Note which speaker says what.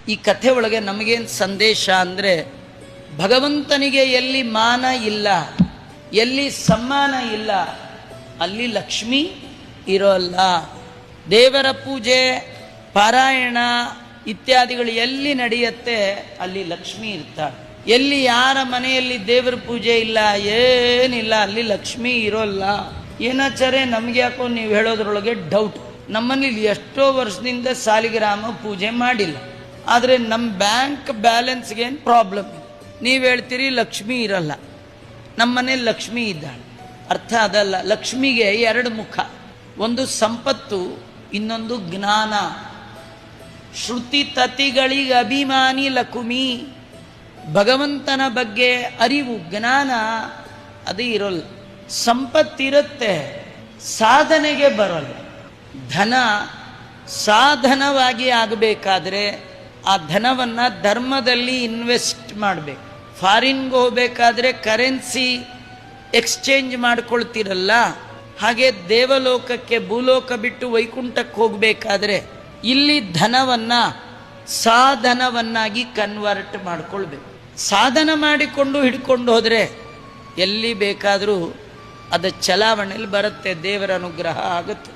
Speaker 1: ಈ ಕಥೆ ಒಳಗೆ ನಮಗೇನು ಸಂದೇಶ ಅಂದರೆ, ಭಗವಂತನಿಗೆ ಎಲ್ಲಿ ಮಾನ ಇಲ್ಲ, ಎಲ್ಲಿ ಸಮ್ಮಾನ ಇಲ್ಲ, ಅಲ್ಲಿ ಲಕ್ಷ್ಮಿ ಇರೋಲ್ಲ. ದೇವರ ಪೂಜೆ, ಪಾರಾಯಣ ಇತ್ಯಾದಿಗಳು ಎಲ್ಲಿ ನಡೆಯುತ್ತೆ ಅಲ್ಲಿ ಲಕ್ಷ್ಮಿ ಇರ್ತಾಳೆ. ಎಲ್ಲಿ ಯಾರ ಮನೆಯಲ್ಲಿ ದೇವರ ಪೂಜೆ ಇಲ್ಲ, ಏನಿಲ್ಲ, ಅಲ್ಲಿ ಲಕ್ಷ್ಮಿ ಇರೋಲ್ಲ. ಏನಾಚಾರೆ ನಮ್ಗೆ ಯಾಕೋ ನೀವು ಹೇಳೋದ್ರೊಳಗೆ ಡೌಟ್. ನಮ್ಮಲ್ಲಿ ಎಷ್ಟೋ ವರ್ಷದಿಂದ ಸಾಲಿಗ್ರಾಮ ಪೂಜೆ ಮಾಡಿಲ್ಲ, ಆದರೆ ನಮ್ಮ ಬ್ಯಾಂಕ್ ಬ್ಯಾಲೆನ್ಸ್ಗೇನು ಪ್ರಾಬ್ಲಮ್ ಇಲ್ಲ. ನೀವು ಹೇಳ್ತೀರಿ ಲಕ್ಷ್ಮಿ ಇರಲ್ಲ. ನಮ್ಮ ಮನೇಲಿ ಲಕ್ಷ್ಮಿ ಇದ್ದಾಳೆ. ಅರ್ಥ ಅದಲ್ಲ. ಲಕ್ಷ್ಮಿಗೆ ಎರಡು ಮುಖ, ಒಂದು ಸಂಪತ್ತು, ಇನ್ನೊಂದು ಜ್ಞಾನ. ಶ್ರುತಿ ತತಿಗಳಿಗೆ ಅಭಿಮಾನಿ ಲಕ್ಷ್ಮಿ. ಭಗವಂತನ ಬಗ್ಗೆ ಅರಿವು, ಜ್ಞಾನ ಅದು ಇರೋಲ್ಲ. ಸಂಪತ್ತಿರುತ್ತೆ, ಸಾಧನೆಗೆ ಬರೋಲ್ಲ. ಧನ ಸಾಧನವಾಗಿ ಆಗಬೇಕಾದ್ರೆ ಆ ಧನವನ್ನು ಧರ್ಮದಲ್ಲಿ ಇನ್ವೆಸ್ಟ್ ಮಾಡಬೇಕು. ಫಾರಿನ್ಗೆ ಹೋಗಬೇಕಾದ್ರೆ ಕರೆನ್ಸಿ ಎಕ್ಸ್ಚೇಂಜ್ ಮಾಡ್ಕೊಳ್ತಿರಲ್ಲ, ಹಾಗೆ ದೇವಲೋಕಕ್ಕೆ, ಭೂಲೋಕ ಬಿಟ್ಟು ವೈಕುಂಠಕ್ಕೆ ಹೋಗಬೇಕಾದ್ರೆ ಇಲ್ಲಿ ಧನವನ್ನು ಸಾಧನವನ್ನಾಗಿ ಕನ್ವರ್ಟ್ ಮಾಡ್ಕೊಳ್ಬೇಕು. ಸಾಧನ ಮಾಡಿಕೊಂಡು ಹಿಡ್ಕೊಂಡು ಹೋದರೆ ಎಲ್ಲಿ ಬೇಕಾದರೂ ಅದು ಚಲಾವಣೆಯಲ್ಲಿ ಬರುತ್ತೆ, ದೇವರ ಅನುಗ್ರಹ ಆಗುತ್ತೆ.